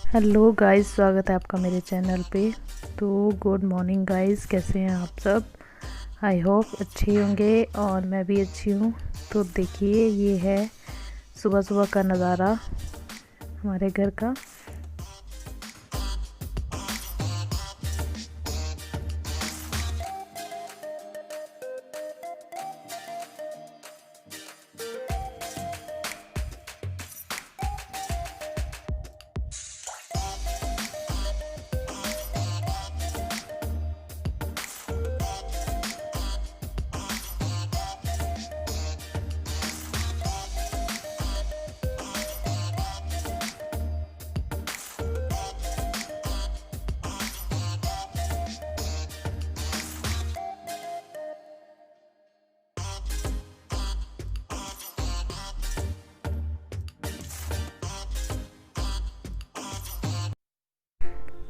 Hello guys, स्वागत है आपका मेरे चैनल पे। तो गुड मॉर्निंग गाइस, कैसे हैं आप सब? आई होप अच्छे होंगे और मैं भी अच्छी हूँ। तो देखिए, ये है सुबह सुबह का नज़ारा हमारे घर का।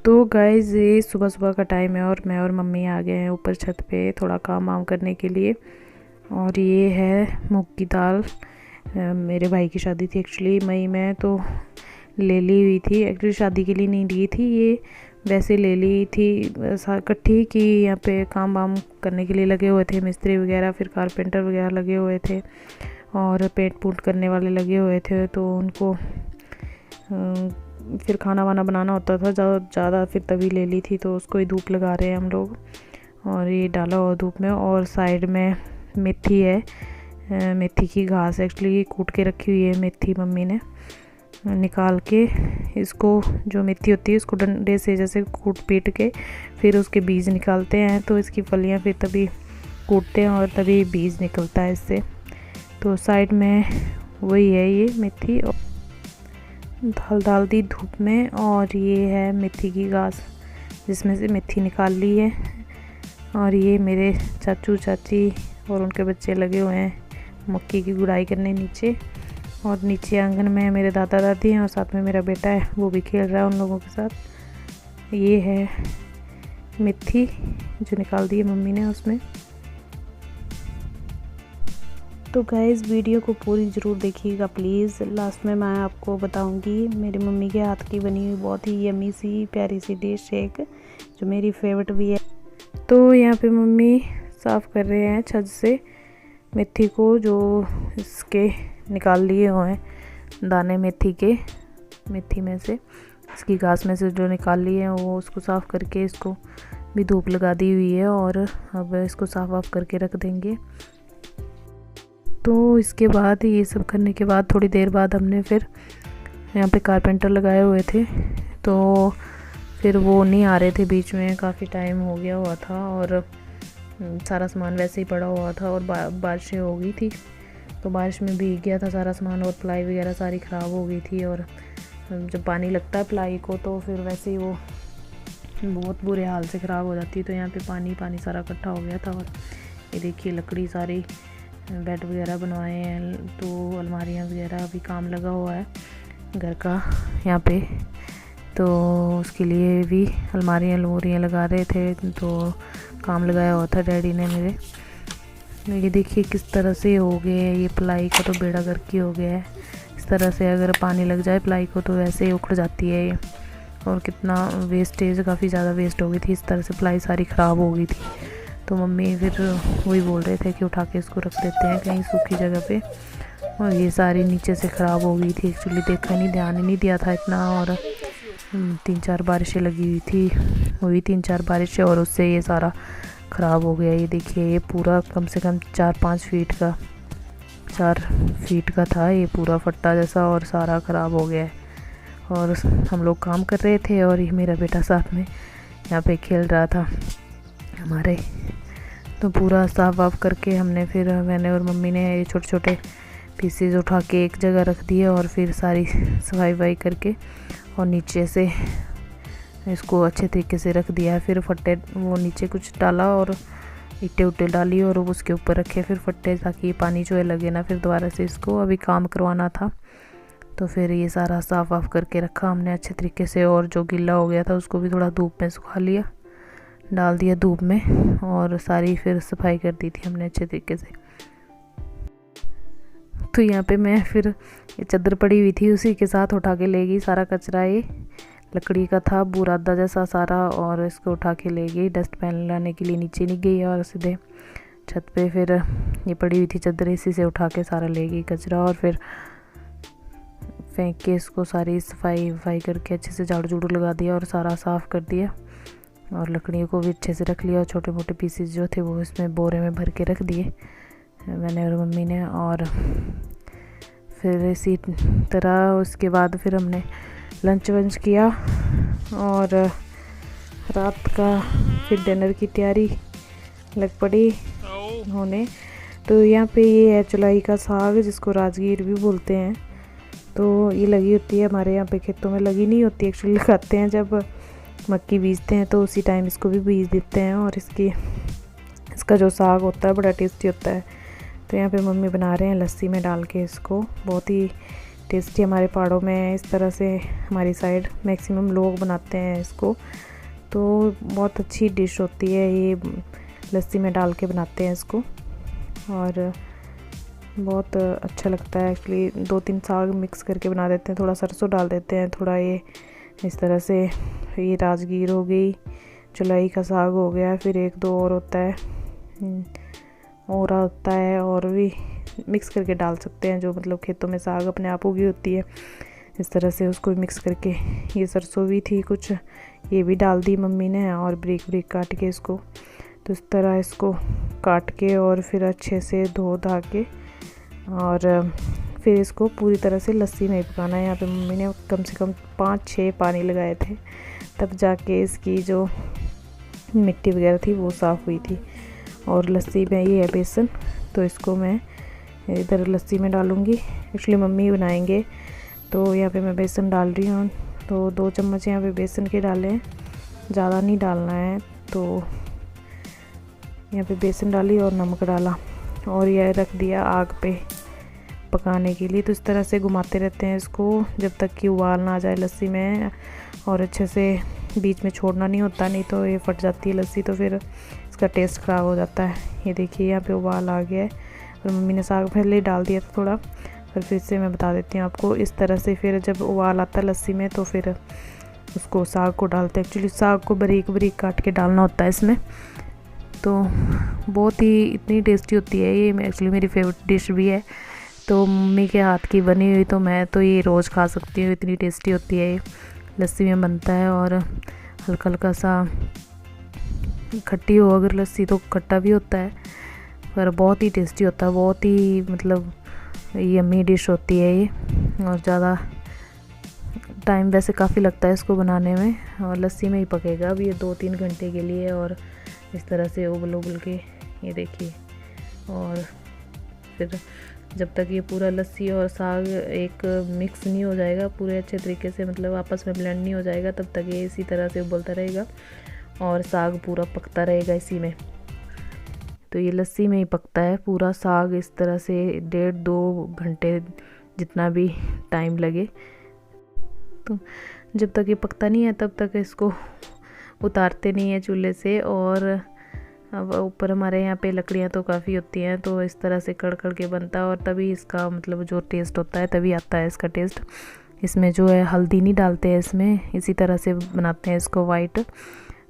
तो गाइस, ये सुबह सुबह का टाइम है और मैं और मम्मी आ गए हैं ऊपर छत पे थोड़ा काम वाम करने के लिए। और ये है मूंग की दाल। मेरे भाई की शादी थी एक्चुअली मई में, तो ले ली हुई थी। एक्चुअली शादी के लिए नहीं ली थी, ये वैसे ले ली थी इकट्ठी कि यहाँ पे काम वाम करने के लिए लगे हुए थे मिस्त्री वगैरह, फिर कारपेंटर वगैरह लगे हुए थे और पेंट पूंट करने वाले लगे हुए थे। तो उनको फिर खाना वाना बनाना होता था ज़्यादा, फिर तभी ले ली थी। तो उसको ही धूप लगा रहे हैं हम लोग। और ये डाला हुआ धूप में। और साइड में मेथी है, मेथी की घास एक्चुअली कूट के रखी हुई है मेथी मम्मी ने निकाल के। इसको जो मेथी होती है उसको डंडे से जैसे कूट पीट के फिर उसके बीज निकालते हैं, तो इसकी फलियां फिर तभी कूटते हैं और तभी बीज निकलता है इससे। तो साइड में वही है ये मेथी, दाल डाल दी धूप में। और ये है मेथी की घास जिसमें से मेथी निकाल ली है। और ये मेरे चाचू चाची और उनके बच्चे लगे हुए हैं मक्की की गुड़ाई करने नीचे। और नीचे आंगन में मेरे दादा दादी हैं और साथ में मेरा बेटा है, वो भी खेल रहा है उन लोगों के साथ। ये है मेथी जो निकाल दी है मम्मी ने उसमें। तो गाइस, वीडियो को पूरी ज़रूर देखिएगा प्लीज़। लास्ट में मैं आपको बताऊंगी मेरी मम्मी के हाथ की बनी हुई बहुत ही यम्मी सी प्यारी सी डिश है एक, जो मेरी फेवरेट भी है। तो यहाँ पे मम्मी साफ़ कर रहे हैं छत से मेथी को, जो इसके निकाल लिए हुए हैं दाने मेथी के, मेथी में से इसकी घास में से जो निकाल लिए हैं वो उसको साफ़ करके इसको भी धूप लगा दी हुई है। और अब इसको साफ़ वाफ करके रख देंगे। तो इसके बाद ये सब करने के बाद थोड़ी देर बाद हमने फिर यहाँ पे कारपेंटर लगाए हुए थे, तो फिर वो नहीं आ रहे थे बीच में, काफ़ी टाइम हो गया हुआ था और सारा सामान वैसे ही पड़ा हुआ था। और बारिशें हो गई थी, तो बारिश में भीग गया था सारा सामान और प्लाई वगैरह सारी ख़राब हो गई थी। और जब पानी लगता है प्लाई को तो फिर वैसे ही वो बहुत बुरे हाल से ख़राब हो जाती है। तो यहाँ पे पानी पानी सारा इकट्ठा हो गया था। और ये देखिए लकड़ी सारी, बेड वगैरह बनवाए हैं, तो अलमारियाँ वगैरह भी काम लगा हुआ है घर का यहाँ पे। तो उसके लिए भी अलमारियाँ लूरियाँ लगा रहे थे, तो काम लगाया हुआ था डैडी ने मेरे। ये देखिए किस तरह से हो गए है, ये प्लाई का तो बेड़ा गर्क ही हो गया है। इस तरह से अगर पानी लग जाए प्लाई को तो वैसे ही उखड़ जाती है ये। और कितना वेस्टेज, काफ़ी ज़्यादा वेस्ट हो गई थी, इस तरह से प्लाई सारी ख़राब हो गई थी। तो मम्मी फिर वही बोल रहे थे कि उठा के इसको रख देते हैं कहीं सूखी जगह पे। और ये सारी नीचे से ख़राब हो गई थी एक्चुअली, देखा नहीं, ध्यान ही नहीं दिया था इतना। और 3-4 बारिशें लगी हुई थी, हुई 3-4 बारिशें और उससे ये सारा ख़राब हो गया। ये देखिए ये पूरा कम से कम 4-5 फीट का, 4 फीट का था ये पूरा फट्टा जैसा, और सारा ख़राब हो गया है। और हम लोग काम कर रहे थे और ये मेरा बेटा साथ में यहाँ पे खेल रहा था हमारे। तो पूरा साफ वाफ करके हमने फिर मैंने और मम्मी ने ये छोटे छोटे पीसेज उठा के एक जगह रख दिए और फिर सारी सफाई वफाई करके और नीचे से इसको अच्छे तरीके से रख दिया है। फिर फट्टे वो नीचे कुछ डाला और ईंटें उट्टे डाली और उसके ऊपर रखे फिर फट्टे, ताकि पानी जो है लगे ना। फिर दोबारा से इसको अभी काम करवाना था, तो फिर ये सारा साफ़ वाफ करके रखा हमने अच्छे तरीके से। और जो गीला हो गया था उसको भी थोड़ा धूप में सुखा लिया, डाल दिया धूप में, और सारी फिर सफाई कर दी थी हमने अच्छे तरीके से। तो यहाँ पे मैं फिर ये चादर पड़ी हुई थी उसी के साथ उठा के ले गई सारा कचरा, ये लकड़ी का था बुरादा जैसा सारा, और इसको उठा के ले गई डस्टबिन लाने के लिए, नीचे नहीं गई और सीधे छत पे फिर ये पड़ी हुई थी चादर, इसी से उठा के सारा ले गई कचरा, और फिर फेंक के इसको सारी सफाई करके अच्छे से झाड़ू झूड़ू लगा दिया और सारा साफ़ कर दिया, और लकड़ियों को भी अच्छे से रख लिया, और छोटे मोटे पीसेस जो थे वो इसमें बोरे में भर के रख दिए मैंने और मम्मी ने। और फिर इसी तरह उसके बाद फिर हमने लंच वंच किया, और रात का फिर डिनर की तैयारी लग पड़ी होने। तो यहाँ पे ये है चुलाई का साग, जिसको राजगीर भी बोलते हैं। तो ये लगी होती है हमारे यहाँ पे खेतों में, लगी नहीं होती एक्चुअली, लगाते हैं जब मक्की बीजते हैं तो उसी टाइम इसको भी बीज देते हैं, और इसका जो साग होता है बड़ा टेस्टी होता है। तो यहाँ पे मम्मी बना रहे हैं लस्सी में डाल के इसको, बहुत ही टेस्टी हमारे पहाड़ों में इस तरह से हमारी साइड मैक्सिमम लोग बनाते हैं इसको, तो बहुत अच्छी डिश होती है ये, लस्सी में डाल के बनाते हैं इसको, और बहुत अच्छा लगता है एक्चुअली। 2-3 साग मिक्स करके बना देते हैं, थोड़ा सरसों डाल देते हैं, थोड़ा ये इस तरह से। ये राजगीर हो गई, चुलाई का साग हो गया, फिर 1-2 और होता है और भी मिक्स करके डाल सकते हैं, जो मतलब खेतों में साग अपने आप उगी होती है इस तरह से, उसको मिक्स करके। ये सरसों भी थी कुछ, ये भी डाल दी मम्मी ने, और ब्रिक ब्रिक काट के इसको, तो इस तरह इसको काट के और फिर अच्छे से धो धा के, और फिर इसको पूरी तरह से लस्सी में पकाना है। यहाँ पे मम्मी ने कम से कम 5-6 पानी लगाए थे, तब जाके इसकी जो मिट्टी वगैरह थी वो साफ़ हुई थी। और लस्सी में ये है बेसन, तो इसको मैं इधर लस्सी में डालूँगी, एक्चुअली मम्मी बनाएंगे, तो यहाँ पे मैं बेसन डाल रही हूँ। तो 2 चम्मच यहाँ पे बेसन के डाले हैं, ज़्यादा नहीं डालना है। तो यहाँ पे बेसन डाली और नमक डाला, और यह रख दिया आग पे पकाने के लिए। तो इस तरह से घुमाते रहते हैं इसको जब तक कि उबाल ना आ जाए लस्सी में, और अच्छे से बीच में छोड़ना नहीं होता, नहीं तो ये फट जाती है लस्सी, तो फिर इसका टेस्ट ख़राब हो जाता है। ये देखिए यहाँ पे उबाल आ गया है, और मम्मी ने साग पहले ही डाल दिया था थोड़ा, फिर से मैं बता देती हूँ आपको। इस तरह से फिर जब उबाल आता है लस्सी में, तो फिर उसको साग को डालते हैं। एक्चुअली साग को बारीक बारीक काट के डालना होता है इसमें, तो बहुत ही इतनी टेस्टी होती है ये, एक्चुअली मेरी फेवरेट डिश भी है। तो मम्मी के हाथ की बनी हुई तो मैं तो ये रोज़ खा सकती हूँ, इतनी टेस्टी होती है ये, लस्सी में बनता है। और हल्का हल्का सा खट्टी हो अगर लस्सी तो खट्टा भी होता है, पर बहुत ही टेस्टी होता है, बहुत ही मतलब यम्मी डिश होती है ये। और ज़्यादा टाइम वैसे काफ़ी लगता है इसको बनाने में, और लस्सी में ही पकेगा अब ये 2-3 घंटे के लिए, और इस तरह से उबल उबल के ये देखिए। और फिर जब तक ये पूरा लस्सी और साग एक मिक्स नहीं हो जाएगा पूरे अच्छे तरीके से, मतलब आपस में ब्लेंड नहीं हो जाएगा, तब तक ये इसी तरह से उबलता रहेगा और साग पूरा पकता रहेगा इसी में। तो ये लस्सी में ही पकता है पूरा साग इस तरह से 1.5-2 घंटे जितना भी टाइम लगे। तो जब तक ये पकता नहीं है तब तक इसको उतारते नहीं है चूल्हे से। और अब ऊपर हमारे यहाँ पे लकड़ियाँ तो काफ़ी होती हैं, तो इस तरह से कड़ कड़ के बनता है, और तभी इसका मतलब जो टेस्ट होता है तभी आता है इसका टेस्ट। इसमें जो है हल्दी नहीं डालते हैं इसमें, इसी तरह से बनाते हैं इसको वाइट,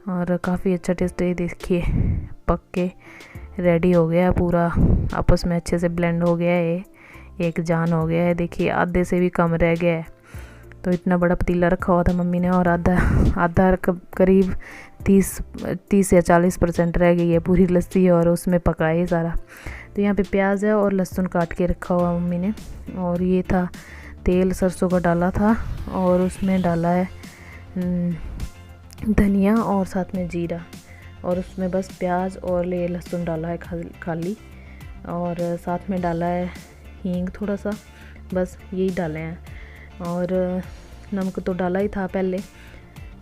और काफ़ी अच्छा टेस्ट है। देखिए पक के रेडी हो गया, पूरा आपस में अच्छे से ब्लेंड हो गया है, एक जान हो गया है। देखिए आधे से भी कम रह गया है, तो इतना बड़ा पतीला रखा हुआ था मम्मी ने, और आधा करीब 30 या 40% रह गई है पूरी लस्सी, और उसमें पका है सारा। तो यहाँ पे प्याज है और लहसुन काट के रखा हुआ मम्मी ने, और ये था तेल सरसों का डाला था, और उसमें डाला है धनिया और साथ में जीरा, और उसमें बस प्याज और लहसुन डाला है खाली, और साथ में डाला है हींग थोड़ा सा, बस यही डाले हैं। और नमक तो डाला ही था पहले,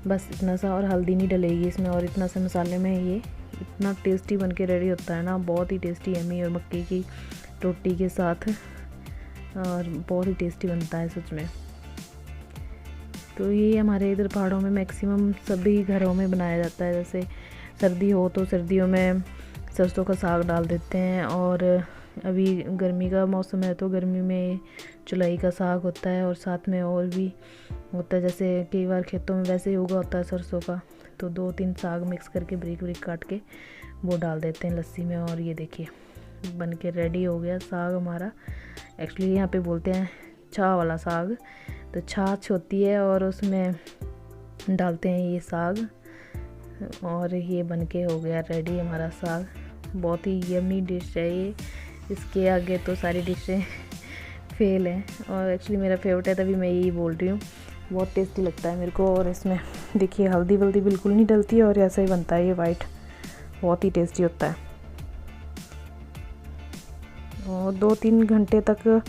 बस इतना सा, और हल्दी नहीं डलेगी इसमें, और इतना सा मसाले में ये इतना टेस्टी बन के रेडी होता है ना, बहुत ही टेस्टी यम्मी, और मक्के की रोटी के साथ, और बहुत ही टेस्टी बनता है सच में। तो ये हमारे इधर पहाड़ों में मैक्सिमम सभी घरों में बनाया जाता है। जैसे सर्दी हो तो सर्दियों में सरसों का साग डाल देते हैं, और अभी गर्मी का मौसम है तो गर्मी में चुलाई का साग होता है और साथ में और भी होता है, जैसे कई बार खेतों में वैसे ही उगा होता है सरसों का, तो 2-3 साग मिक्स करके बारीक बारीक काट के वो डाल देते हैं लस्सी में। और ये देखिए बन के रेडी हो गया साग हमारा। एक्चुअली यहाँ पे बोलते हैं छाछ वाला साग, तो छाछ होती है और उसमें डालते हैं ये साग, और ये बन के हो गया रेडी हमारा साग। बहुत ही यमी डिश है ये, इसके आगे तो सारी डिशें फेल हैं, और एक्चुअली मेरा फेवरेट है तभी मैं यही बोल रही हूँ। बहुत टेस्टी लगता है मेरे को, और इसमें देखिए हल्दी वल्दी बिल्कुल नहीं डलती है और ऐसा ही बनता है ये वाइट, बहुत ही टेस्टी होता है। और 2-3 घंटे तक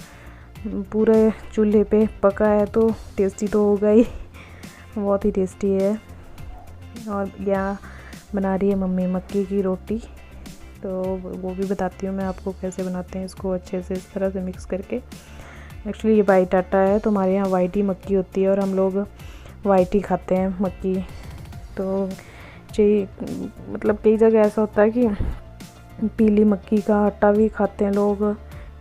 पूरे चूल्हे पे पका है तो टेस्टी तो होगा ही, बहुत ही टेस्टी है। और यहाँ बना रही है मम्मी मक्की की रोटी, तो वो भी बताती हूँ मैं आपको कैसे बनाते हैं इसको अच्छे से इस तरह से मिक्स करके। एक्चुअली ये वाइट आटा है तो हमारे यहाँ वाइट ही मक्की होती है और हम लोग वाइट ही खाते हैं मक्की। तो मतलब कई जगह ऐसा होता है कि पीली मक्की का आटा भी खाते हैं लोग,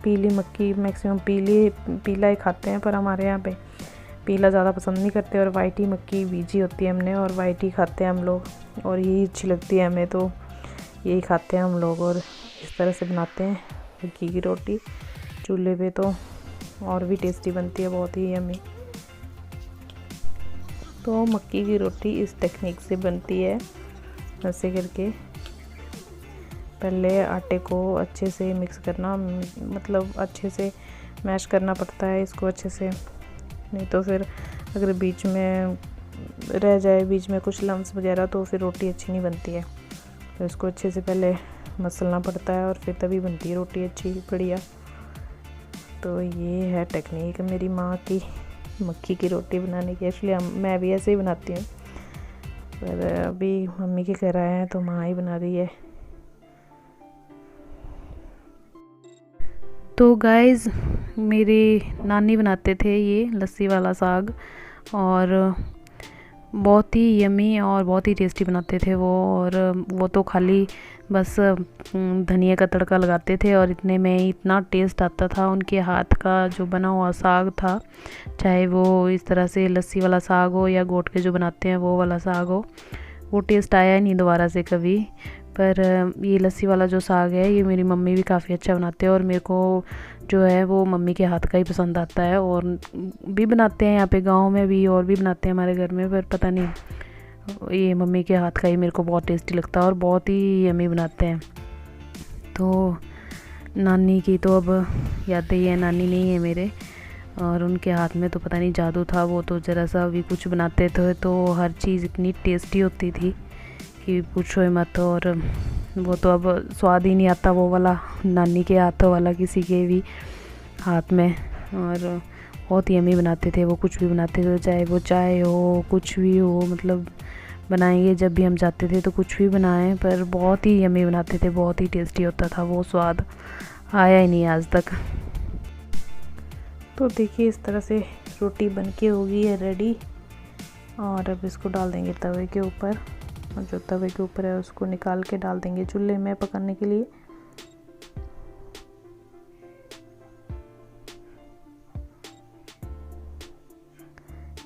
पीली मक्की मैक्सिमम पीला ही खाते हैं, पर हमारे यहाँ पे पीला ज़्यादा पसंद नहीं करते और वाइट ही मक्की बीजी होती है हमने और वाइट ही खाते हैं हम लोग, और यही अच्छी लगती है हमें, तो यही खाते हैं हम लोग। और इस तरह से बनाते हैं मक्की की रोटी चूल्हे पे, तो और भी टेस्टी बनती है, बहुत ही यम्मी। तो मक्की की रोटी इस टेक्निक से बनती है, ऐसे करके पहले आटे को अच्छे से मिक्स करना, मतलब अच्छे से मैश करना पड़ता है इसको अच्छे से, नहीं तो फिर अगर बीच में रह जाए बीच में कुछ लम्स वगैरह तो फिर रोटी अच्छी नहीं बनती है। तो इसको अच्छे से पहले मसलना पड़ता है और फिर तभी बनती है रोटी अच्छी बढ़िया। तो ये है टेक्निक मेरी माँ की मक्की की रोटी बनाने की। एक्चुअली मैं भी ऐसे ही बनाती हूँ, पर अभी मम्मी के घर आए हैं तो माँ ही बना रही है। तो गाइज़ मेरी नानी बनाते थे ये लस्सी वाला साग, और बहुत ही यमी और बहुत ही टेस्टी बनाते थे वो। और वो तो खाली बस धनिया का तड़का लगाते थे और इतने में इतना टेस्ट आता था उनके हाथ का जो बना हुआ साग था, चाहे वो इस तरह से लस्सी वाला साग हो या गोट के जो बनाते हैं वो वाला साग हो, वो टेस्ट आया ही नहीं दोबारा से कभी। पर ये लस्सी वाला जो साग है ये मेरी मम्मी भी काफ़ी अच्छा बनाते हैं और मेरे को जो है वो मम्मी के हाथ का ही पसंद आता है। और भी बनाते हैं यहाँ पे गांव में भी, और भी बनाते हैं हमारे घर में, पर पता नहीं ये मम्मी के हाथ का ही मेरे को बहुत टेस्टी लगता है और बहुत ही यम्मी बनाते हैं। तो नानी की तो अब यादें ही है, नानी नहीं है मेरे, और उनके हाथ में तो पता नहीं जादू था, वो तो ज़रा सा भी कुछ बनाते थे तो हर चीज़ इतनी टेस्टी होती थी कि पूछो ही मत। और वो तो अब स्वाद ही नहीं आता वो वाला नानी के हाथों वाला किसी के भी हाथ में। और बहुत यम्मी बनाते थे वो, कुछ भी बनाते थे, चाहे वो चाय हो कुछ भी हो, मतलब बनाएंगे जब भी हम जाते थे तो कुछ भी बनाएं, पर बहुत ही यम्मी बनाते थे, बहुत ही टेस्टी होता था, वो स्वाद आया ही नहीं आज तक। तो देखिए इस तरह से रोटी बन के हो गई है रेडी, और अब इसको डाल देंगे तवे के ऊपर, और जो तवे के ऊपर है उसको निकाल के डाल देंगे चूल्हे में पकाने के लिए।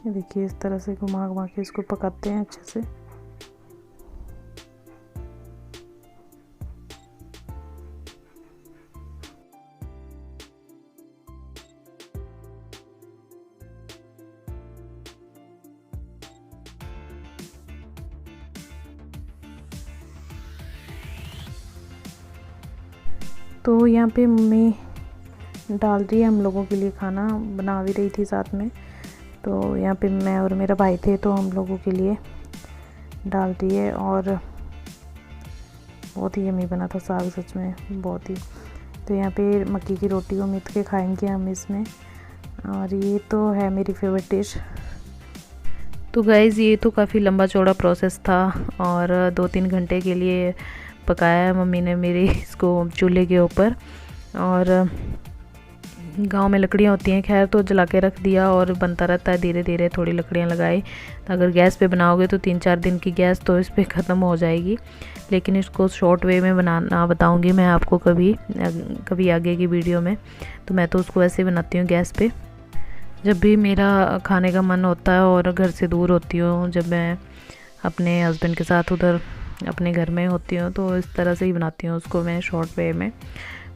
ये देखिए इस तरह से घुमा घुमा के इसको पकाते हैं अच्छे से। तो यहाँ पे मम्मी डाल रही है हम लोगों के लिए खाना, बना भी रही थी साथ में। तो यहाँ पे मैं और मेरा भाई थे तो हम लोगों के लिए डाल रही है, और बहुत ही यम्मी बना था साग सच में, बहुत ही। तो यहाँ पे मक्की की रोटी को मिथ के खाएंगे हम इसमें, और ये तो है मेरी फेवरेट डिश। तो गाइज़ ये तो काफ़ी लंबा चौड़ा प्रोसेस था, और 2-3 घंटे के लिए पकाया है मम्मी ने मेरी इसको चूल्हे के ऊपर। और गांव में लकड़ियाँ होती हैं, खैर तो जला के रख दिया और बनता रहता है धीरे धीरे। थोड़ी लकड़ियाँ लगाई, तो अगर गैस पे बनाओगे तो 3-4 दिन की गैस तो इस पे ख़त्म हो जाएगी। लेकिन इसको शॉर्ट वे में बनाना बताऊंगी मैं आपको कभी आगे की वीडियो में। तो मैं तो उसको ऐसे बनाती हूँ गैस पे। जब भी मेरा खाने का मन होता है और घर से दूर होती हूँ, जब मैं अपने हस्बैंड के साथ उधर अपने घर में होती हूँ, तो इस तरह से ही बनाती हूँ उसको मैं शॉर्ट वे में।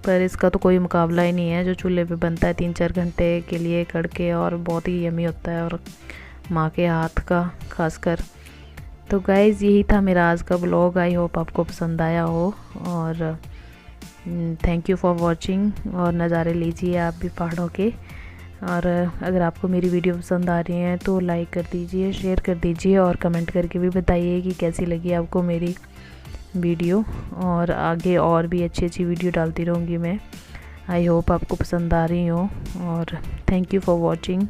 पर इसका तो कोई मुकाबला ही नहीं है जो चूल्हे पे बनता है 3-4 घंटे के लिए कड़के, और बहुत ही यमी होता है, और माँ के हाथ का खासकर। तो गाइज़ यही था मेरा आज का ब्लॉग। आई होप आपको पसंद आया हो, और थैंक यू फॉर वॉचिंग। और नज़ारे लीजिए आप भी पहाड़ों के। और अगर आपको मेरी वीडियो पसंद आ रही है तो लाइक कर दीजिए, शेयर कर दीजिए, और कमेंट करके भी बताइए कि कैसी लगी आपको मेरी वीडियो। और आगे और भी अच्छी वीडियो डालती रहूँगी मैं। आई होप आपको पसंद आ रही हो, और थैंक यू फॉर वॉचिंग।